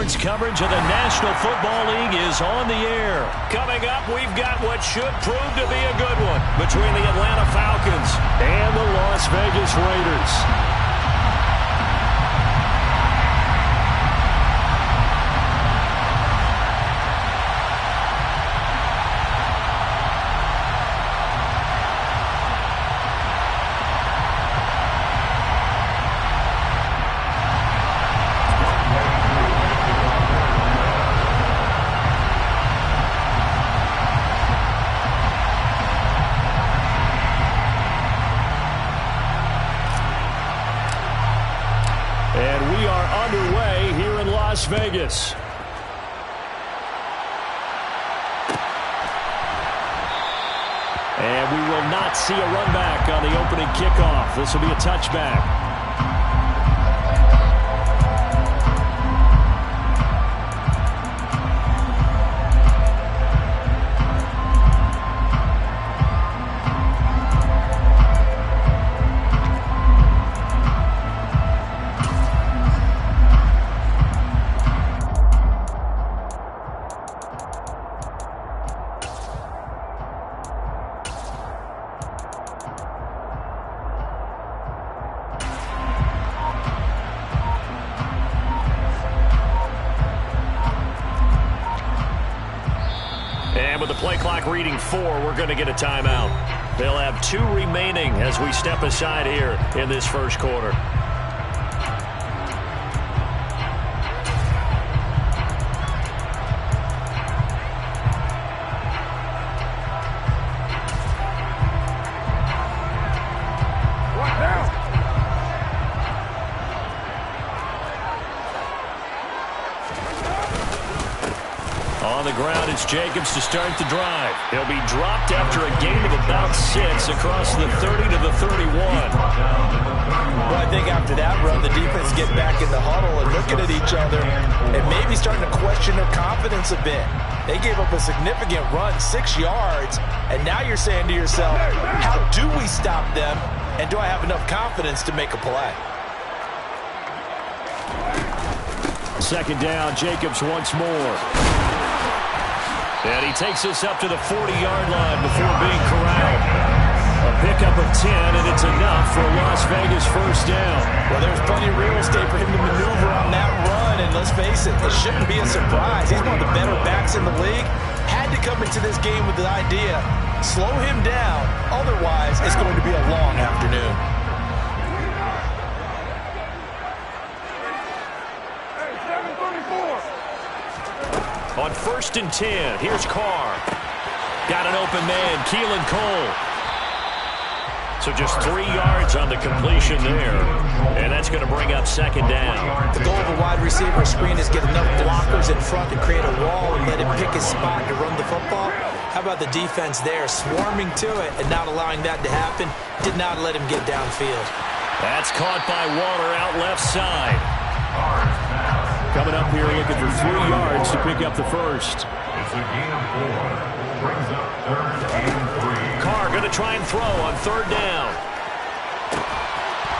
Sports coverage of the National Football League is on the air. Coming up, we've got what should prove to be a good one between the Atlanta Falcons and the Las Vegas Raiders. And we are underway here in Las Vegas. And we will not see a run back on the opening kickoff. This will be a touchback. And with the play clock reading 4, we're going to get a timeout. They'll have 2 remaining as we step aside here in this first quarter. On the ground, it's Jacobs to start the drive. He'll be dropped after a gain of about 6 across the 30 to the 31. Well, I think after that run, the defense get back in the huddle and looking at each other and maybe starting to question their confidence a bit. They gave up a significant run, 6 yards, and now you're saying to yourself, how do we stop them, and do I have enough confidence to make a play? Second down, Jacobs once more. And he takes us up to the 40-yard line before being corralled. A pickup of 10, and it's enough for a Las Vegas first down. Well, there's plenty of real estate for him to maneuver on that run, and let's face it, it shouldn't be a surprise. He's one of the better backs in the league. Had to come into this game with the idea, slow him down, otherwise it's going to be a long afternoon. On 1st and 10, here's Carr. Got an open man, Keelan Cole. So just 3 yards on the completion there. And that's going to bring up second down. The goal of a wide receiver screen is get enough blockers in front to create a wall and let him pick his spot to run the football. How about the defense there, swarming to it and not allowing that to happen? Did not let him get downfield. That's caught by Waller out left side. Coming up here looking for 3 yards to pick up the first. It's a gain of 4. Brings up 3rd and 3. Carr going to try and throw on 3rd down.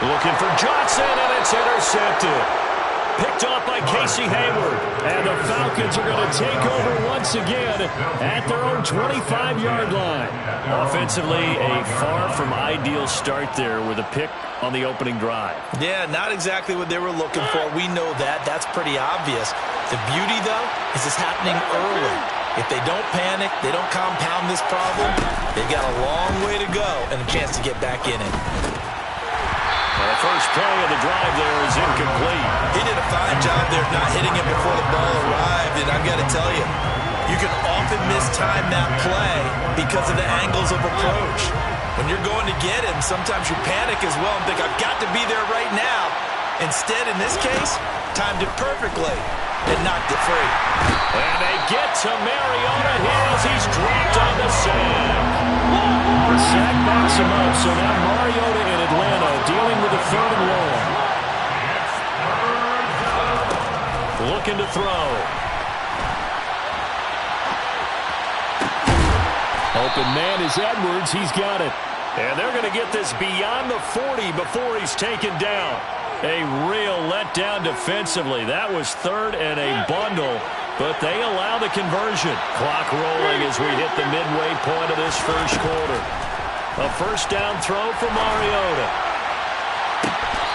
Looking for Johnson, and it's intercepted. Picked off by Casey Hayward. And the Falcons are going to take over once again at their own 25-yard line. Offensively, a far from ideal start there with a pick on the opening drive. Yeah, not exactly what they were looking for. We know that. That's pretty obvious. The beauty, though, is it's happening early. If they don't panic, they don't compound this problem, they've got a long way to go and a chance to get back in it. Well, the first play of the drive there is incomplete. He did a fine job there not hitting it before the ball arrived, and I've got to tell you, you can often mistime that play because of the angles of approach. When you're going to get him, sometimes you panic as well and think, I've got to be there right now. Instead, in this case, timed it perfectly and knocked it free. And they get to Mariota here as he's dropped on the sack. The sack backs him up, so now Mariota in Atlanta dealing with a 3rd and long. Looking to throw. Open man is Edwards. He's got it. And they're going to get this beyond the 40 before he's taken down. A real letdown defensively. That was third and a bundle, but they allow the conversion. Clock rolling as we hit the midway point of this first quarter. A first down throw for Mariota.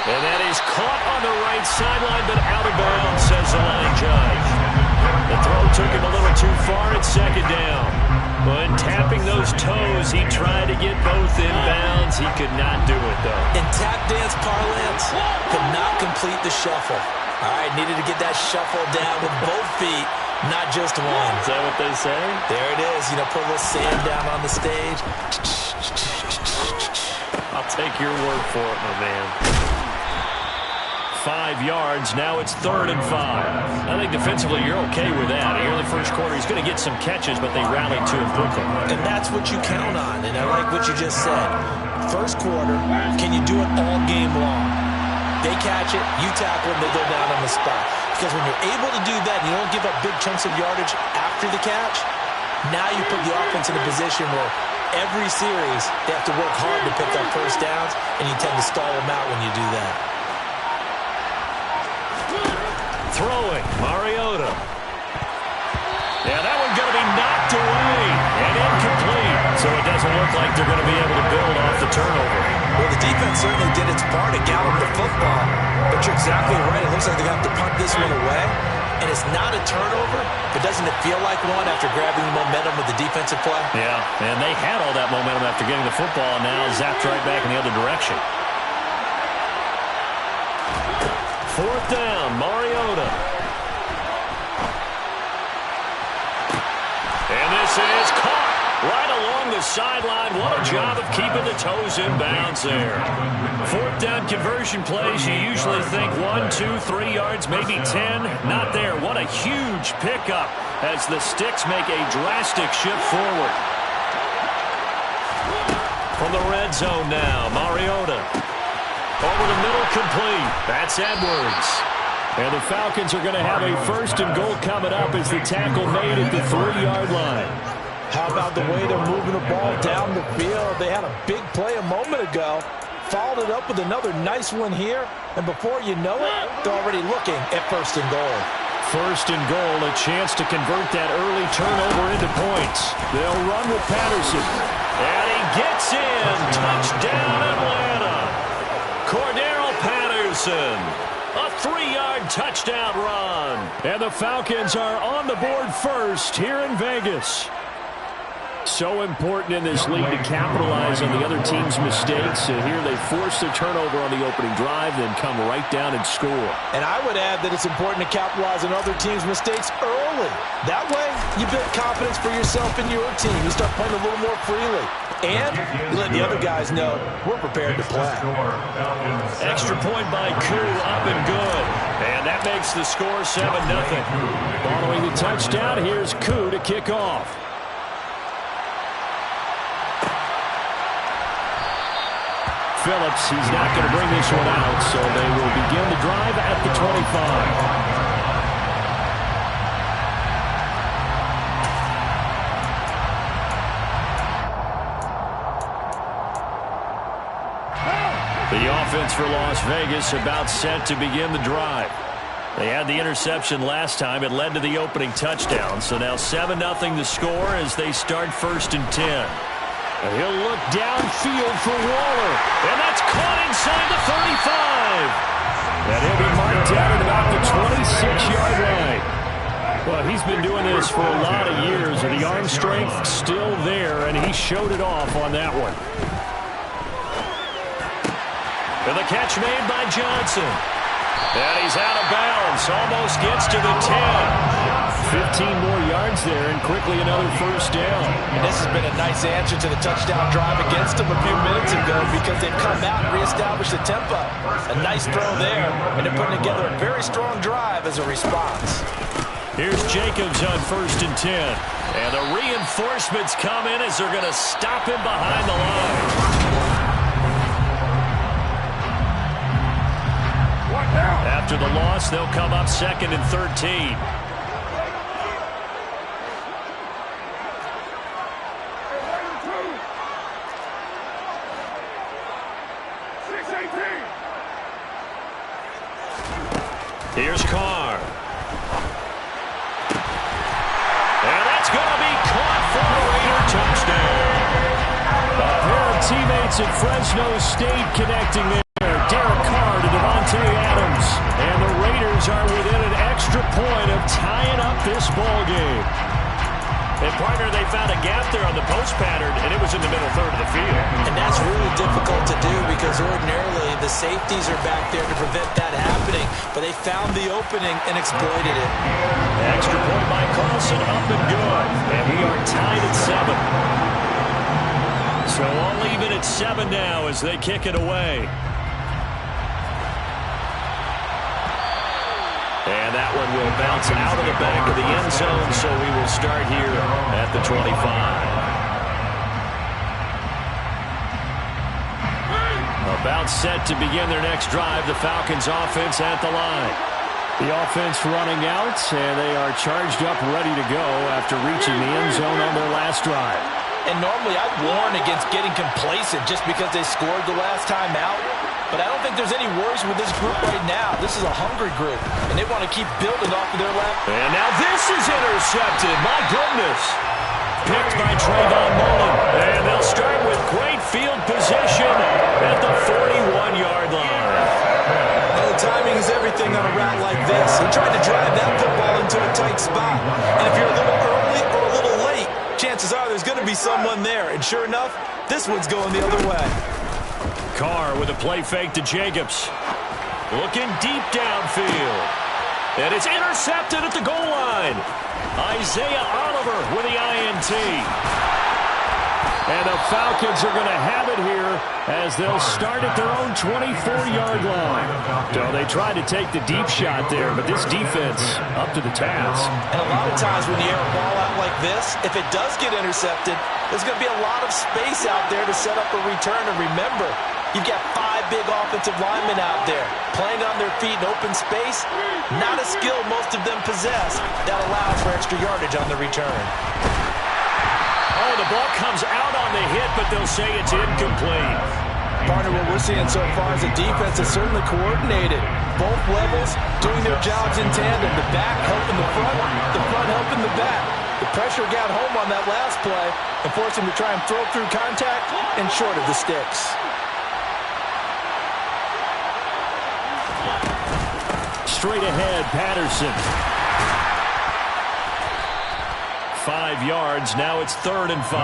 And that is caught on the right sideline, but out of bounds, says the line judge. The throw took him a little too far at second down. When tapping those toes, he tried to get both inbounds. He could not do it, though. In tap dance parlance, could not complete the shuffle. All right, needed to get that shuffle down with both feet, not just one. Is that what they say? There it is. You know, put a little sand down on the stage. I'll take your word for it, my man. 5 yards. Now it's 3rd and 5. I think defensively you're okay with that. Here in the first quarter, he's going to get some catches, but they rallied to him quickly. And that's what you count on, and I like what you just said. First quarter, can you do it all game long? They catch it, you tackle them, they go down on the spot. Because when you're able to do that, and you don't give up big chunks of yardage after the catch, now you put the offense in a position where every series they have to work hard to pick up first downs, and you tend to stall them out when you do that. Throwing, Mariota. Yeah, that one's going to be knocked away and incomplete. So it doesn't look like they're going to be able to build off the turnover. Well, the defense certainly did its part to gallop the football. But you're exactly right. It looks like they're going to have to punt this one away. And it's not a turnover, but doesn't it feel like one after grabbing the momentum with the defensive play? Yeah, and they had all that momentum after getting the football, and now zapped right back in the other direction. 4th down, Mariota. And this is caught right along the sideline. What a job of keeping the toes in bounds there. 4th down conversion plays, you usually think 1, 2, 3 yards, maybe 10. Not there. What a huge pickup as the Sticks make a drastic shift forward. From the red zone now, Mariota. Over the middle, complete. That's Edwards. And the Falcons are going to have a 1st and goal coming up as the tackle made at the 3-yard line. How about the way they're moving the ball down the field? They had a big play a moment ago. Followed it up with another nice one here. And before you know it, they're already looking at 1st and goal. 1st and goal, a chance to convert that early turnover into points. They'll run with Patterson. And he gets in. Touchdown, Atlanta. Cordero Patterson, a 3-yard touchdown run. And the Falcons are on the board first here in Vegas. So important in this league to capitalize on the other team's mistakes. And here they force the turnover on the opening drive, then come right down and score. And I would add that it's important to capitalize on other teams' mistakes early. That way, you build confidence for yourself and your team. You start playing a little more freely. And you let the other guys know we're prepared to play. Extra point by Koo, up and good. And that makes the score 7-0. Following the touchdown, here's Koo to kick off. Phillips, he's not going to bring this one out, so they will begin the drive at the 25. The offense for Las Vegas about set to begin the drive. They had the interception last time. It led to the opening touchdown. So now 7-0 the score as they start 1st and 10. He'll look downfield for Waller. And that's caught inside the 35. And he'll be marked down at about the 26-yard line. Well, he's been doing this for a lot of years, and the arm strength still there, and he showed it off on that one. And the catch made by Johnson. And he's out of bounds. Almost gets to the 10. 15 more yards there, and quickly another 1st down. And this has been a nice answer to the touchdown drive against them a few minutes ago because they've come out and reestablished the tempo. A nice throw there, and they're putting together a very strong drive as a response. Here's Jacobs on 1st and 10. And the reinforcements come in as they're going to stop him behind the line. After the loss, they'll come up 2nd and 13. It's at Fresno State connecting there. Derek Carr to Devontae Adams. And the Raiders are within an extra point of tying up this ball game. And, partner, they found a gap there on the post pattern, and it was in the middle third of the field. And that's really difficult to do because ordinarily the safeties are back there to prevent that happening. But they found the opening and exploited it. Extra point by Carlson, up and good. And we are tied at 7. So all even at 7 now as they kick it away. And that one will bounce out of the back of the end zone, so we will start here at the 25. About set to begin their next drive, the Falcons offense at the line. The offense running out, and they are charged up, ready to go after reaching the end zone on their last drive. And normally I'd warn against getting complacent just because they scored the last time out. But I don't think there's any worries with this group right now. This is a hungry group, and they want to keep building off of their left. And now this is intercepted. My goodness. Picked by Trayvon Mullen. And they'll start with great field position at the 41-yard line. Well, the timing is everything on a route like this. He tried to drive that football into a tight spot. And if you're a little early or a little late, chances are there's going to be someone there. And sure enough, this one's going the other way. Carr with a play fake to Jacobs. Looking deep downfield. And it's intercepted at the goal line. Isaiah Oliver with the INT. And the Falcons are going to have it here as they'll start at their own 24-yard line. So they tried to take the deep shot there, but this defense up to the task. And a lot of times when you air a ball out like this, if it does get intercepted, there's going to be a lot of space out there to set up a return. And remember, you've got 5 big offensive linemen out there playing on their feet in open space. Not a skill most of them possess that allows for extra yardage on the return. Oh, the ball comes out on the hit, but they'll say it's incomplete. Partner, what we're seeing so far is a defense that's certainly coordinated. Both levels doing their jobs in tandem. The back helping the front helping the back. The pressure got home on that last play and forced him to try and throw through contact and short of the sticks. Straight ahead, Patterson. 5 yards. Now it's 3rd and 5.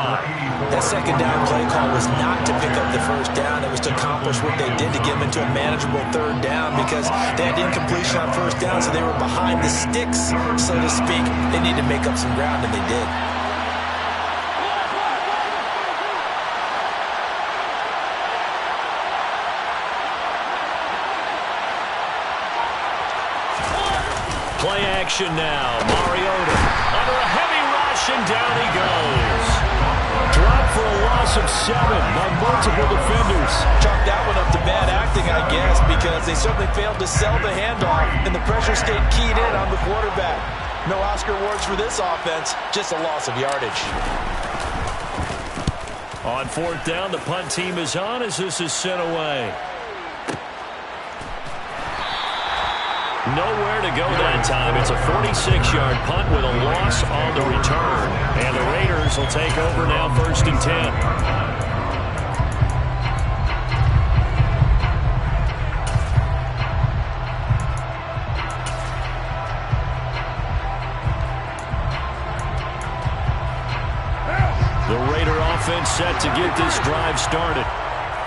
That second down play call was not to pick up the first down. It was to accomplish what they did to get them into a manageable 3rd down because they had incompletion on first down, so they were behind the sticks, so to speak. They needed to make up some ground, and they did. Play action now. Mariota under a heavy rush, and down he goes. Drop for a loss of 7 by multiple defenders. Chalk that one up to bad acting, I guess, because they certainly failed to sell the handoff, and the pressure stayed keyed in on the quarterback. No Oscar awards for this offense, just a loss of yardage. On 4th down, the punt team is on as this is sent away. Nowhere to go that time. It's a 46-yard punt with a loss on the return. And the Raiders will take over now, 1st and 10. The Raider offense set to get this drive started.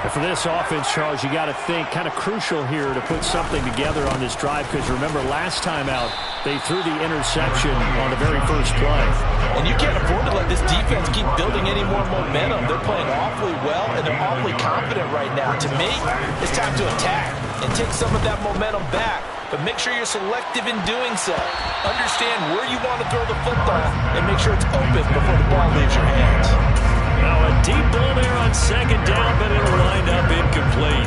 And for this offense, Charles, you got to think kind of crucial here to put something together on this drive because remember last time out they threw the interception on the very first play. And you can't afford to let this defense keep building any more momentum. They're playing awfully well and they're awfully confident right now. To me, it's time to attack and take some of that momentum back. But make sure you're selective in doing so. Understand where you want to throw the football and make sure it's open before the ball leaves your hands. Now a deep ball there on 2nd down, but it'll wind up incomplete.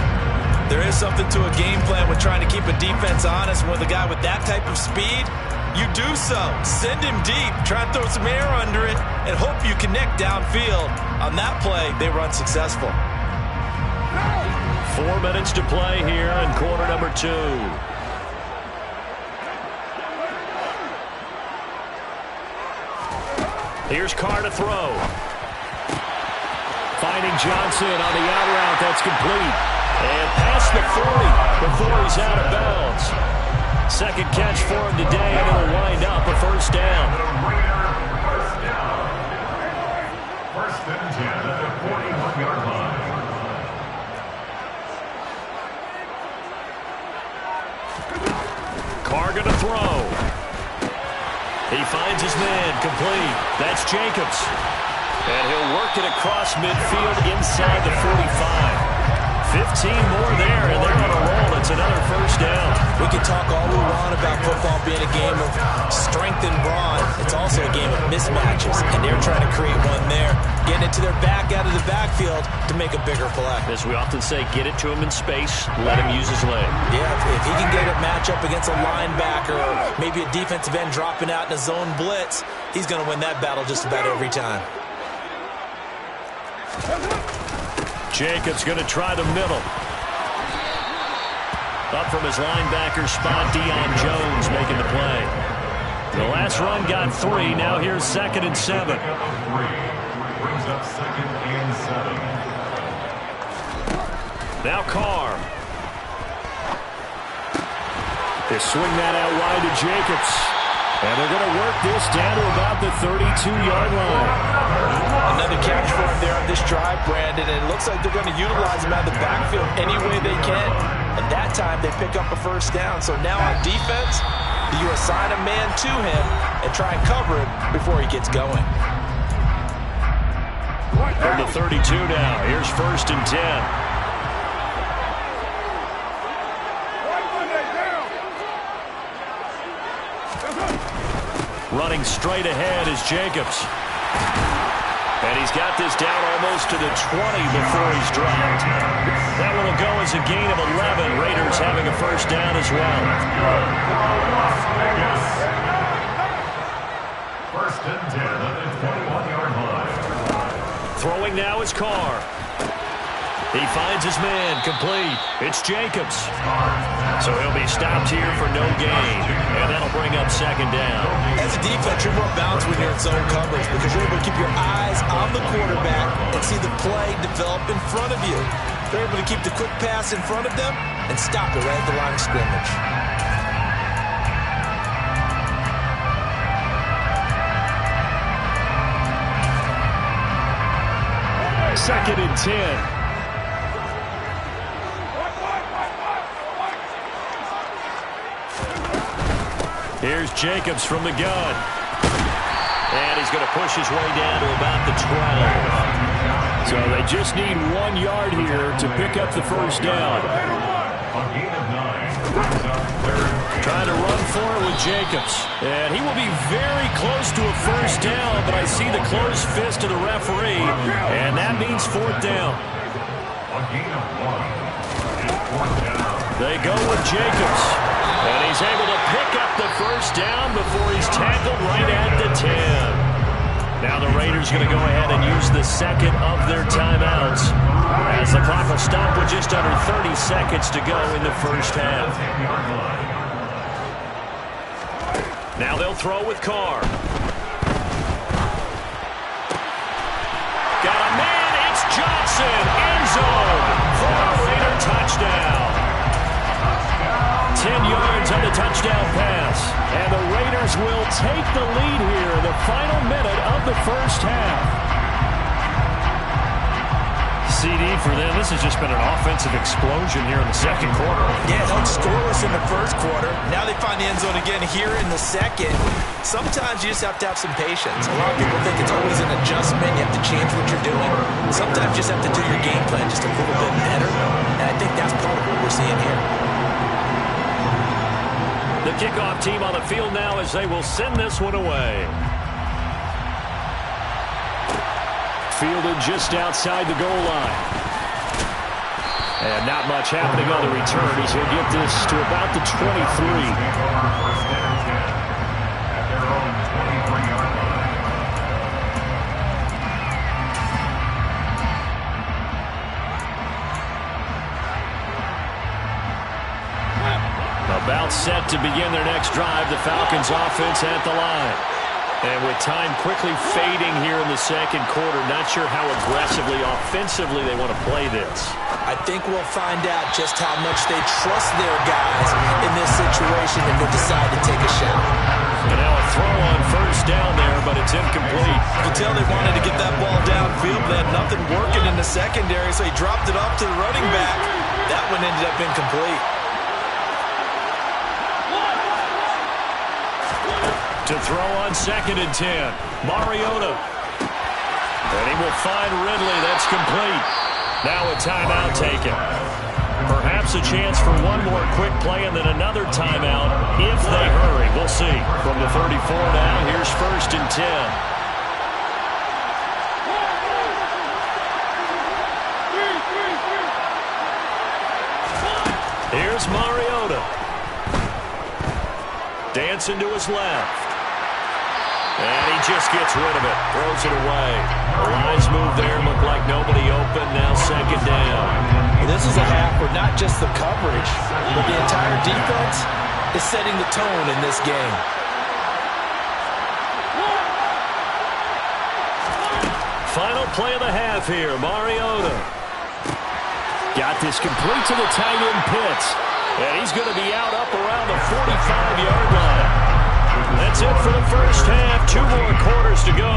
There is something to a game plan when trying to keep a defense honest. With a guy with that type of speed, you do so. Send him deep, try and throw some air under it, and hope you connect downfield. On that play, they were unsuccessful. 4 minutes to play here in quarter number 2. Here's Carr to throw. Finding Johnson on the out route. That's complete. And past the 40 before he's out of bounds. Second catch for him today, and it'll wind up a first down. First and 10 at the 41-yard line. Carr going to throw. He finds his man, complete. That's Jacobs. And he'll work it across midfield inside the 45. 15 more there, and they're on a roll. It's another first down. We can talk all we want about football being a game of strength and brawn. It's also a game of mismatches, and they're trying to create one there, getting it to their back out of the backfield to make a bigger play. As we often say, get it to him in space, let him use his leg. Yeah, if he can get a matchup against a linebacker or maybe a defensive end dropping out in a zone blitz, he's going to win that battle just about every time. Jacobs going to try the middle. Up from his linebacker spot, Deion Jones making the play. The last run got 3. Now here's 2nd and 7. Brings up 2nd and 7. Now Carr. They swing that out wide to Jacobs. And they're going to work this down to about the 32-yard line. Another catch for him there on this drive, Brandon, and it looks like they're going to utilize him out of the backfield any way they can. And that time they pick up a first down. So now on defense, you assign a man to him and try and cover him before he gets going. From the 32 now, here's 1st and 10. Running straight ahead is Jacobs. And he's got this down almost to the 20 before he's dropped. That one will go as a gain of 11. Raiders having a first down as well. First and 10 at the 21-yard line. Throwing now is Carr. He finds his man, complete. It's Jacobs. So he'll be stopped here for no gain. And that'll bring up 2nd down. As a defense, you're more balanced when you're in zone coverage because you're able to keep your eyes on the quarterback and see the play develop in front of you. They're able to keep the quick pass in front of them and stop it right at the line of scrimmage. Second and 10. Here's Jacobs from the gun. And he's going to push his way down to about the 12. So they just need 1 yard here to pick up the first down. A gain of 9. Brings up 3rd. Trying to run for it with Jacobs. And he will be very close to a first down, but I see the closed fist of the referee, and that means 4th down. A gain of 1. And 4th down. They go with Jacobs. And he's able to pick up the first down before he's tackled right at the 10. Now the Raiders going to go ahead and use the second of their timeouts as the clock will stop with just under 30 seconds to go in the first half. Now they'll throw with Carr. Got a man, it's Johnson, end zone for a Raider touchdown. 10 yards on the touchdown pass. And the Raiders will take the lead here in the final minute of the first half. CD for them, this has just been an offensive explosion here in the second quarter. Yeah, held scoreless in the first quarter. Now they find the end zone again here in the second. Sometimes you just have to have some patience. A lot of people think it's always an adjustment. You have to change what you're doing. Sometimes you just have to do your game plan just a little bit better. And I think that's part of what we're seeing here. The kickoff team on the field now as they will send this one away. Fielded just outside the goal line. And not much happening on the return as he'll get this to about the 23. First and 10 at their own 23-yard line. About set to begin their next drive. The Falcons offense at the line. And with time quickly fading here in the second quarter, not sure how aggressively, offensively they want to play this. I think we'll find out just how much they trust their guys in this situation if they decide to take a shot. And now a throw on first down there, but it's incomplete. You can tell they wanted to get that ball downfield. They had nothing working in the secondary, so he dropped it off to the running back. That one ended up incomplete. To throw on 2nd and 10. Mariota. And he will find Ridley. That's complete. Now a timeout taken. Perhaps a chance for one more quick play and then another timeout if they hurry. We'll see. From the 34 now, here's 1st and 10. Here's Mariota. Dancing to his left. And he just gets rid of it. Throws it away. The lines move there. Look like nobody open. Now 2nd down. This is a half where not just the coverage, but the entire defense is setting the tone in this game. Final play of the half here. Mariota. Got this complete to the tight end Pitts. And he's going to be out up around the 45-yard line. That's it for the first half. 2 more quarters to go.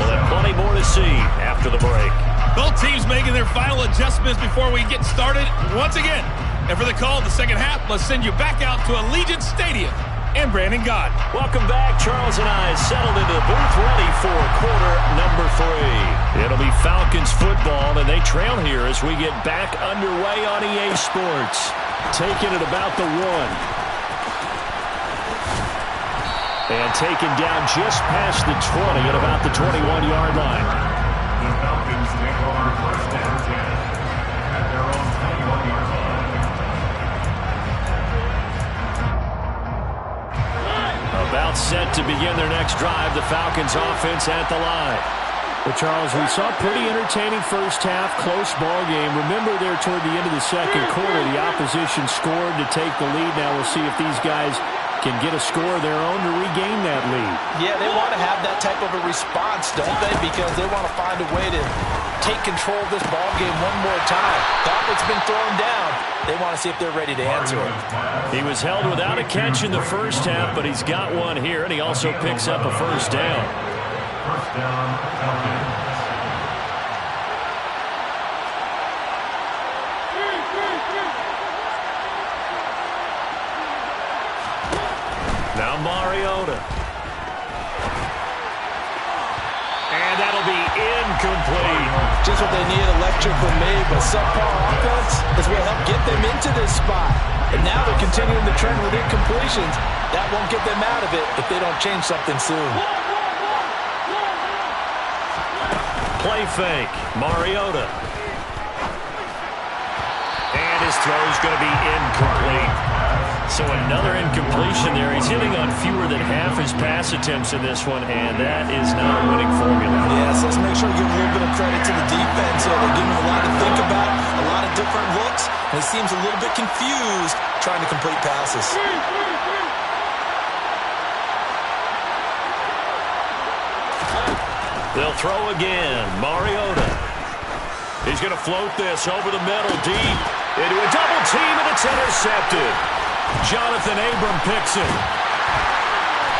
We'll have plenty more to see after the break. Both teams making their final adjustments before we get started once again. And for the call in the second half, let's send you back out to Allegiant Stadium and Brandon Gott. Welcome back. Charles and I settled into the booth ready for quarter number 3. It'll be Falcons football, and they trail here as we get back underway on EA Sports. Taking it about the 1. And taken down just past the 20 at about the 21-yard line. The Falcons take over 1st and 10 at their own 21-yard line. About set to begin their next drive. The Falcons offense at the line. Well, Charles, we saw a pretty entertaining first half, close ball game. Remember there toward the end of the second quarter, the opposition scored to take the lead. Now we'll see if these guys can get a score of their own to regain that lead. Yeah, they want to have that type of a response, don't they? Because they want to find a way to take control of this ball game one more time. Gauntlet's been thrown down. They want to see if they're ready to answer it. He was held without a catch in the first half, but he's got one here, and he also picks up a first down. First down, Falcons. Now Mariota. And that'll be incomplete. Just what they need, electric from me, but subpar offense is what helped get them into this spot. And now they're continuing the trend with incompletions. That won't get them out of it if they don't change something soon. Play fake. Mariota. And his throw's going to be incomplete. So another incompletion there. He's hitting on fewer than half his pass attempts in this one, and that is not a winning formula. Yes, let's make sure we give a little bit of credit to the defense here. They're giving him a lot to think about, a lot of different looks, and he seems a little bit confused trying to complete passes. They'll throw again. Mariota. He's going to float this over the middle, deep into a double team, and it's intercepted. Jonathan Abram picks it.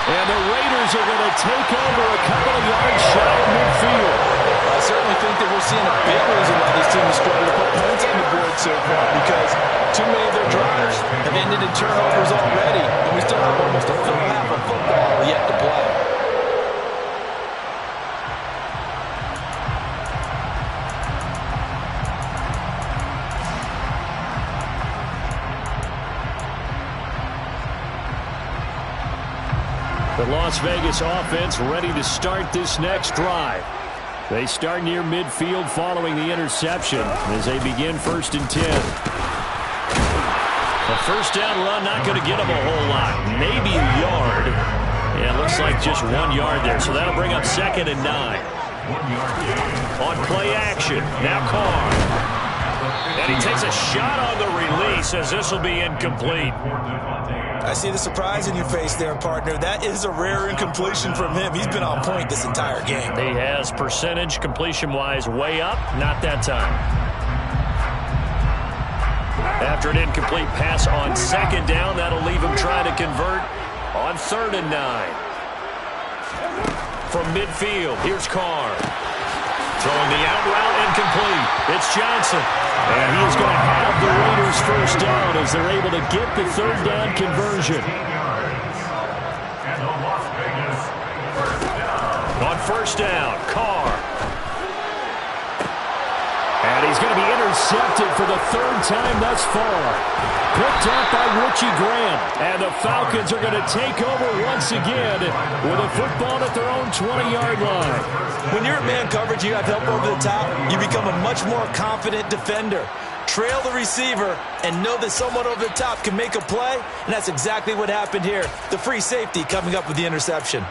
And the Raiders are going to take over a couple of yards shy of midfield. I certainly think that we're seeing a big reason why this team is struggling to put points on the board so far, because too many of their drives have ended in turnovers already, and we still have almost a full half of football yet to play. The Las Vegas offense ready to start this next drive. They start near midfield following the interception as they begin 1st and 10. A first down run not going to get them a whole lot. Maybe a yard. Yeah, it looks like just 1 yard there. So that'll bring up 2nd and 9. 1 yard gain. On play action. Now Carr. And he takes a shot on the release as this will be incomplete. I see the surprise in your face there, partner. That is a rare incompletion from him. He's been on point this entire game. He has percentage completion-wise way up, not that time. After an incomplete pass on second down, that'll leave him trying to convert on 3rd and 9. From midfield, here's Carr. Throwing the out route incomplete. It's Johnson. And he is going to have the Raiders first down as they're able to get the 3rd down conversion. On 1st down, Carr. And he's going to be intercepted for the 3rd time thus far. Picked up by Richie Graham. And the Falcons are going to take over once again with a football at their own 20-yard line. When you're in man coverage, you have help over the top, you become a much more confident defender. Trail the receiver and know that someone over the top can make a play, and that's exactly what happened here. The free safety coming up with the interception.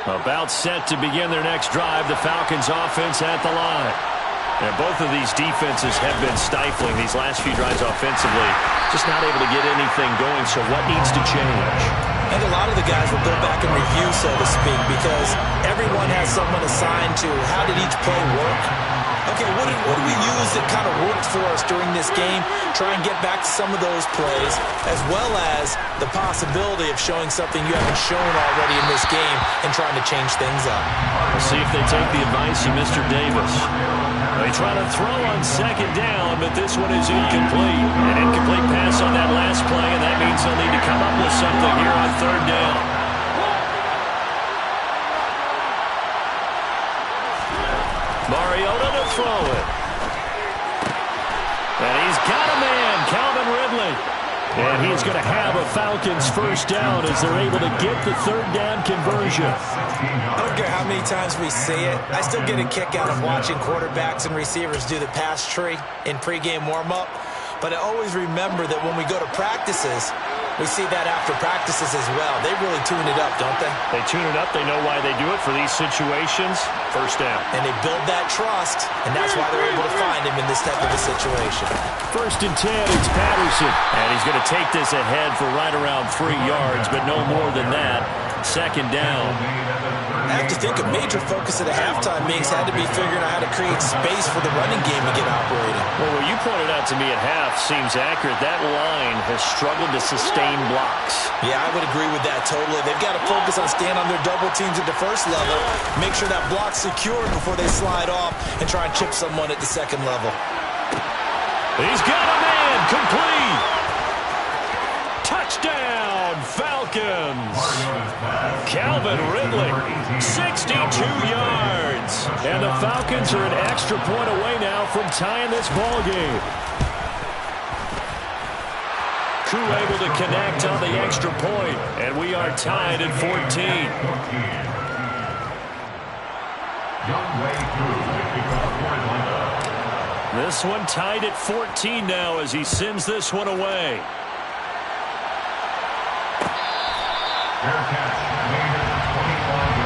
About set to begin their next drive, the Falcons offense at the line. And both of these defenses have been stifling these last few drives offensively. Just not able to get anything going, so what needs to change? I think a lot of the guys will go back and review, so to speak, because everyone has someone assigned to how did each play work. Okay, what do we use that kind of worked for us during this game? Try and get back to some of those plays, as well as the possibility of showing something you haven't shown already in this game and trying to change things up. We'll see if they take the advice of Mr. Davis. They try to throw on 2nd down, but this one is incomplete. An incomplete pass on that last play, and that means they'll need to come up with something here on 3rd down. Mariota to throw it. And he's got a man, Calvin Ridley. And he's going to have a Falcons first down as they're able to get the 3rd down conversion. I don't care how many times we see it. I still get a kick out of watching quarterbacks and receivers do the pass tree in pregame warm-up. But I always remember that when we go to practices, we see that after practices as well. They really tune it up, don't they? They tune it up. They know why they do it for these situations. First down. And they build that trust, and that's why they're able to find him in this type of a situation. 1st and 10, it's Patterson. And he's going to take this ahead for right around 3 yards, but no more than that. 2nd down. I have to think a major focus of the halftime meetings had to be figuring out how to create space for the running game to get operating. Well, what you pointed out to me at half seems accurate. That line has struggled to sustain blocks. Yeah, I would agree with that totally. They've got to focus on staying on their double teams at the 1st level, make sure that block's secured before they slide off and try and chip someone at the 2nd level. He's got a man, complete. Touchdown, Falcons. Calvin Ridley, 62 yards. And the Falcons are an extra point away now from tying this ball game. Crew able to connect on the extra point, and we are tied at 14. This one tied at 14 now as he sends this one away. Fair catch made at the 25-yard line.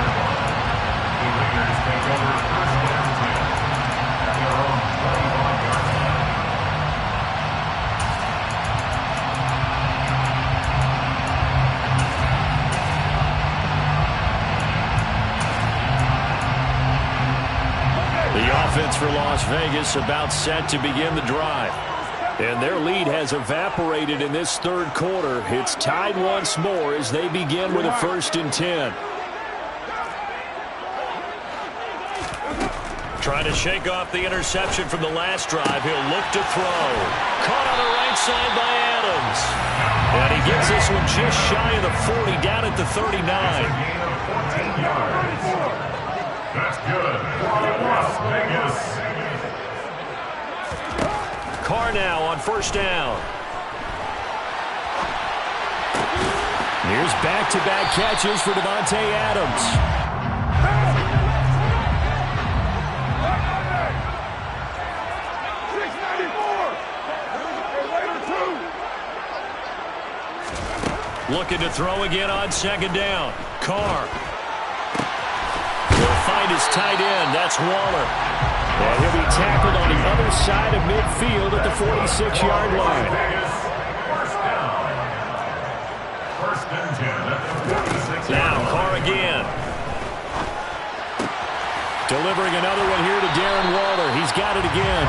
The Raiders take over 1st and 10 at their own 25-yard line. The offense for Las Vegas about set to begin the drive. And their lead has evaporated in this 3rd quarter. It's tied once more as they begin with a 1st and 10. Trying to shake off the interception from the last drive. He'll look to throw. Caught on the right side by Adams. And he gets this one just shy of the 40, down at the 39. Gain of 14 yards. That's good for Las Vegas. Carr now on 1st down. Here's back-to-back catches for Davante Adams. Looking to throw again on second down. Carr will find his tight end. That's Waller. And he'll be tackled on the other side of midfield at the 46-yard line. First and 10 at the 46. Now Carr again. Delivering another one here to Darren Waller. He's got it again.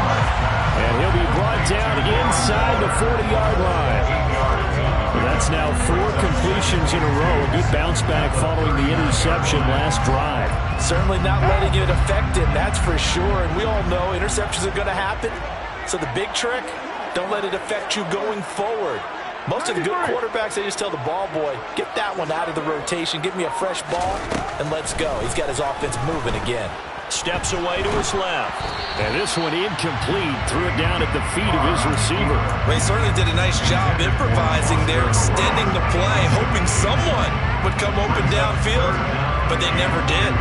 And he'll be brought down inside the 40-yard line. That's now 4 completions in a row. A good bounce back following the interception last drive. Certainly not letting it affect him, that's for sure. And we all know interceptions are going to happen. So the big trick, don't let it affect you going forward. Most of the good quarterbacks, they just tell the ball boy, get that one out of the rotation, give me a fresh ball, and let's go. He's got his offense moving again. Steps away to his left. And this one incomplete. Threw it down at the feet of his receiver. They certainly did a nice job improvising there, extending the play, hoping someone would come open downfield, but they never did.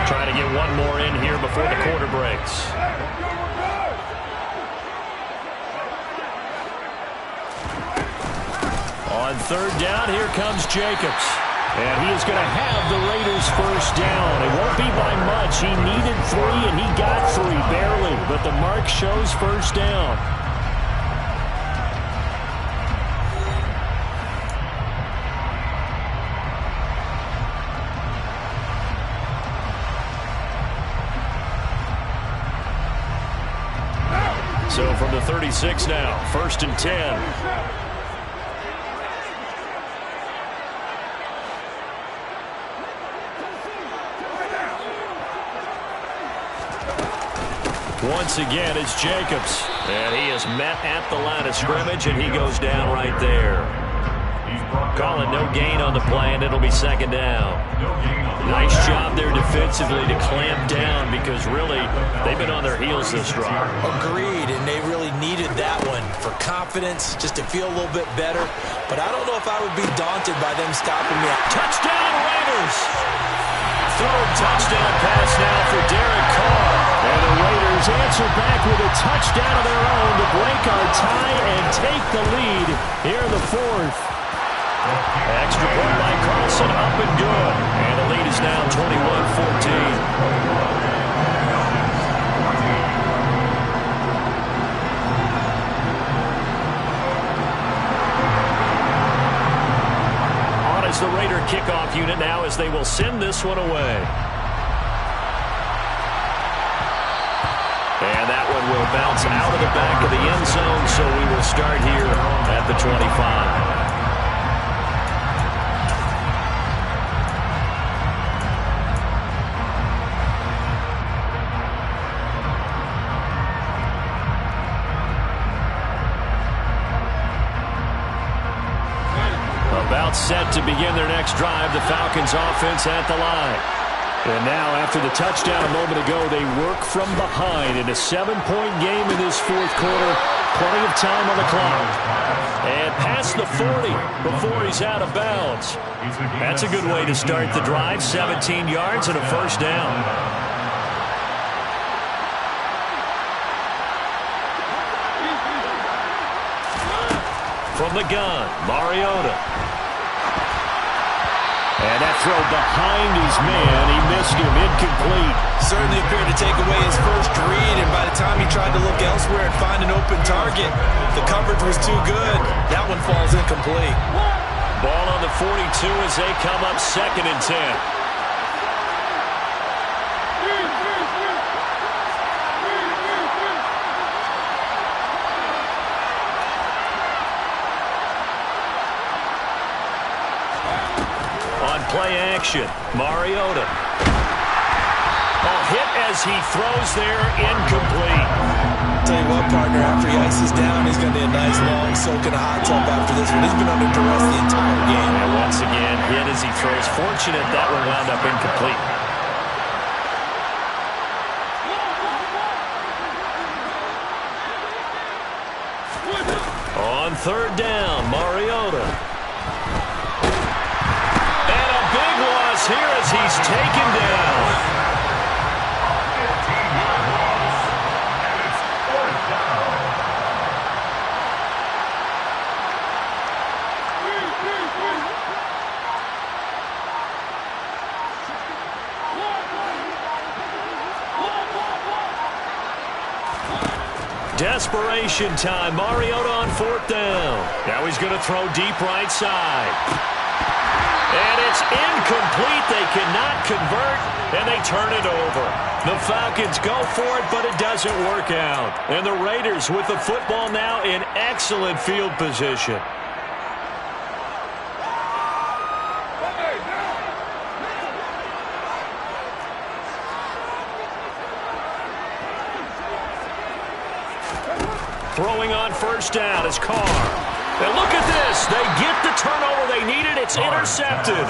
Trying to get one more in here before the quarter breaks. On third down, here comes Jacobs. And he is going to have the Raiders first down. It won't be by much. He needed 3, and he got 3, barely. But the mark shows first down. So from the 36 now, first and 10. Once again, it's Jacobs. And he is met at the line of scrimmage, and he goes down right there. Calling no gain on the play, and it'll be second down. Nice job there defensively to clamp down because really they've been on their heels this drive. Agreed, and they really needed that one for confidence, just to feel a little bit better. But I don't know if I would be daunted by them stopping me. Touchdown, Raiders! Third touchdown pass now for Derek Carr. And the Raiders answer back with a touchdown of their own to break our tie and take the lead here in the fourth. Extra point by Carlson, up and good. And the lead is now 21-14. The Raider kickoff unit now as they will send this one away. And that one will bounce out of the back of the end zone, so we will start here at the 25. Set to begin their next drive, the Falcons offense at the line. And now after the touchdown a moment ago, they work from behind in a 7-point game in this fourth quarter. Plenty of time on the clock. And past the 40 before he's out of bounds. That's a good way to start the drive. 17 yards and a first down. From the gun, Mariota. And that throw behind his man, he missed him, incomplete. Certainly appeared to take away his first read, and by the time he tried to look elsewhere and find an open target, the coverage was too good. That one falls incomplete. Ball on the 42 as they come up second and 10. Play action. Mariota. Hit as he throws there, incomplete. Tell you what, partner, after he ices down, he's going to need a nice long soak in a hot tub after this one. He's been under duress the entire game. And once again, hit as he throws. Fortunate that one wound up incomplete. On third down, Mariota. Here as he's taken down. Desperation time. Mariota on 4th down. Now he's going to throw deep right side. And it's incomplete. They cannot convert, and they turn it over. The Falcons go for it, but it doesn't work out. And the Raiders with the football now in excellent field position. Throwing on 1st down is Carr. And look at this. They get the turnover they needed. It's intercepted.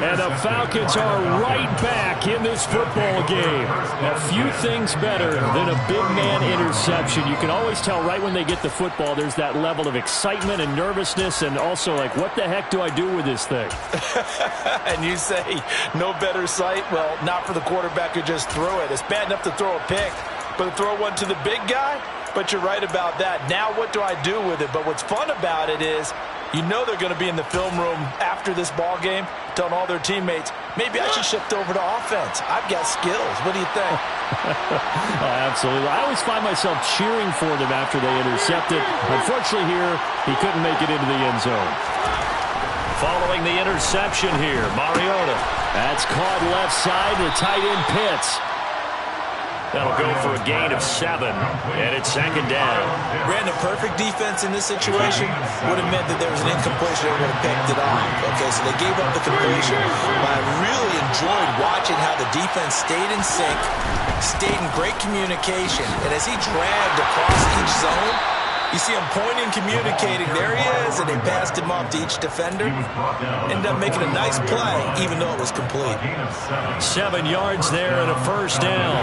And the Falcons are right back in this football game. A few things better than a big man interception. You can always tell right when they get the football, there's that level of excitement and nervousness and also like, what the heck do I do with this thing? And you say no better sight? Well, not for the quarterback who just threw it. It's bad enough to throw a pick, but to throw one to the big guy? But you're right about that. Now what do I do with it? But what's fun about it is you know they're going to be in the film room after this ball game telling all their teammates, maybe I should shift over to offense. I've got skills. What do you think? Absolutely. I always find myself cheering for them after they intercept it. Unfortunately here, he couldn't make it into the end zone. Following the interception here, Mariota. That's caught left side. The tight end Pitts. That'll go for a gain of 7, and it's 2nd down. Brandon, perfect defense in this situation would have meant that there was an incompletion. They would have picked it off. Okay, so they gave up the completion. But I really enjoyed watching how the defense stayed in sync, stayed in great communication, and as he dragged across each zone, you see him pointing, communicating. There he is, and they passed him off to each defender. Ended up making a nice play, even though it was complete. 7 yards there and a 1st down.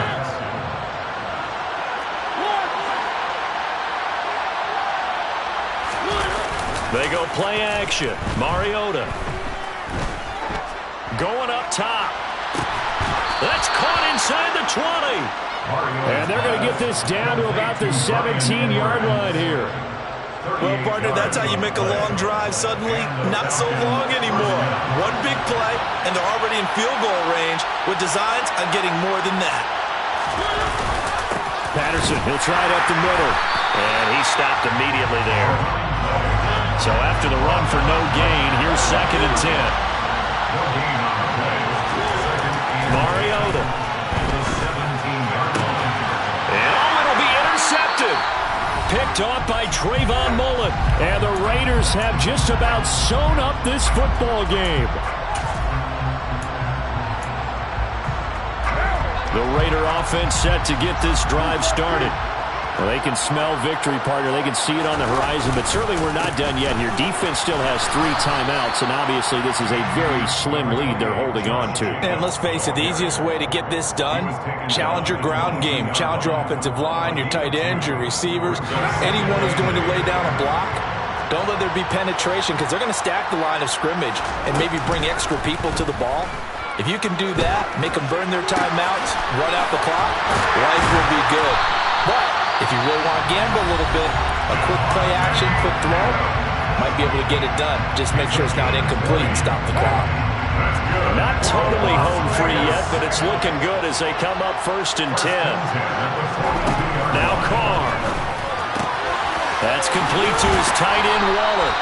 They go play action. Mariota. Going up top. That's caught inside the 20. And they're going to get this down to about the 17-yard line here. Well, partner, that's how you make a long drive suddenly not so long anymore. One big play, and they're already in field goal range with designs on getting more than that. Patterson, he'll try it up the middle. And he stopped immediately there. So after the run for no gain, here's 2nd and 10. Mariota. And it'll be intercepted. Picked off by Trayvon Mullen. And the Raiders have just about sewn up this football game. The Raider offense set to get this drive started. Well, they can smell victory, partner. They can see it on the horizon, but certainly we're not done yet here. Defense still has 3 timeouts, and obviously this is a very slim lead they're holding on to. And let's face it, the easiest way to get this done, challenge your ground game. Challenge your offensive line, your tight ends, your receivers, anyone who's going to lay down a block. Don't let there be penetration because they're going to stack the line of scrimmage and maybe bring extra people to the ball. If you can do that, make them burn their timeouts, run out the clock, life will be good. But if you really want to gamble a little bit, a quick play action, quick throw, might be able to get it done. Just make sure it's not incomplete and stop the clock. Not totally home free yet, but it's looking good as they come up 1st and 10. Now Carr. That's complete to his tight end, Waller.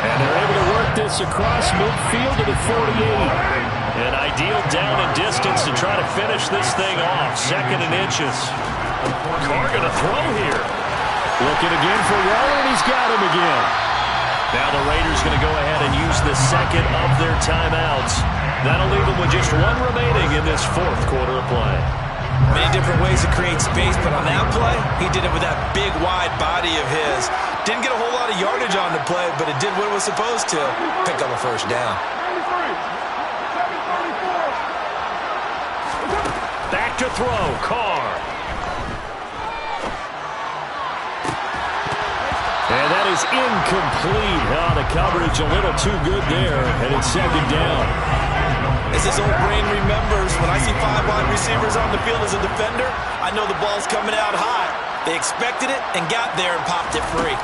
And they're able to work this across midfield to the 48. An ideal down and distance to try to finish this thing off. 2nd and inches. Carr going to throw here. Looking again for Waller, and he's got him again. Now the Raiders going to go ahead and use the 2nd of their timeouts. That'll leave them with just 1 remaining in this 4th quarter of play. Many different ways to create space, but on that play, he did it with that big, wide body of his. Didn't get a whole lot of yardage on the play, but it did what it was supposed to. Pick up a 1st down. Back to throw, Carr. And that is incomplete. Oh, the coverage a little too good there, and it's 2nd down. As his old brain remembers, when I see 5 wide receivers on the field as a defender, I know the ball's coming out high. They expected it and got there and popped it free.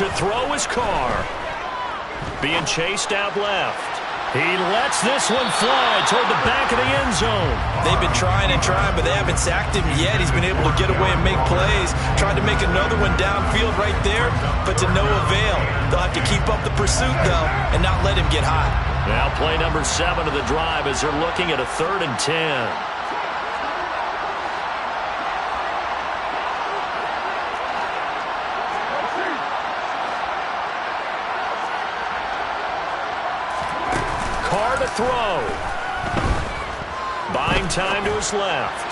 To throw is Carr. Being chased out left. He lets this one fly toward the back of the end zone. They've been trying and trying, but they haven't sacked him yet. He's been able to get away and make plays. Tried to make another one downfield right there, but to no avail. They'll have to keep up the pursuit, though, and not let him get hot. Now play number 7 of the drive as they're looking at a 3rd and 10. Carr to throw. Buying time to his left.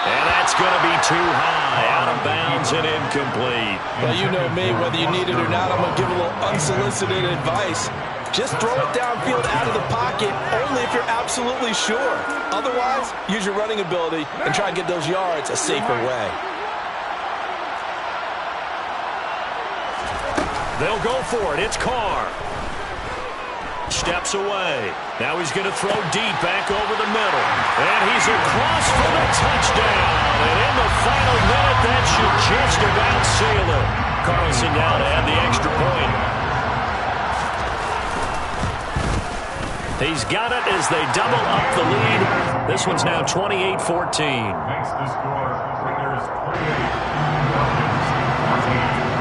And that's going to be too high. Out of bounds and incomplete. Well, you know me. Whether you need it or not, I'm going to give a little unsolicited advice. Just throw it downfield out of the pocket, only if you're absolutely sure. Otherwise, use your running ability and try and get those yards a safer way. They'll go for it. It's Carr. Steps away. Now he's going to throw deep back over the middle. And he's across for the touchdown. And in the final minute, that should just about seal it. Carlson now to add the extra point. He's got it as they double up the lead. This one's now 28-14. Makes the score. Raiders 28, Falcons 14.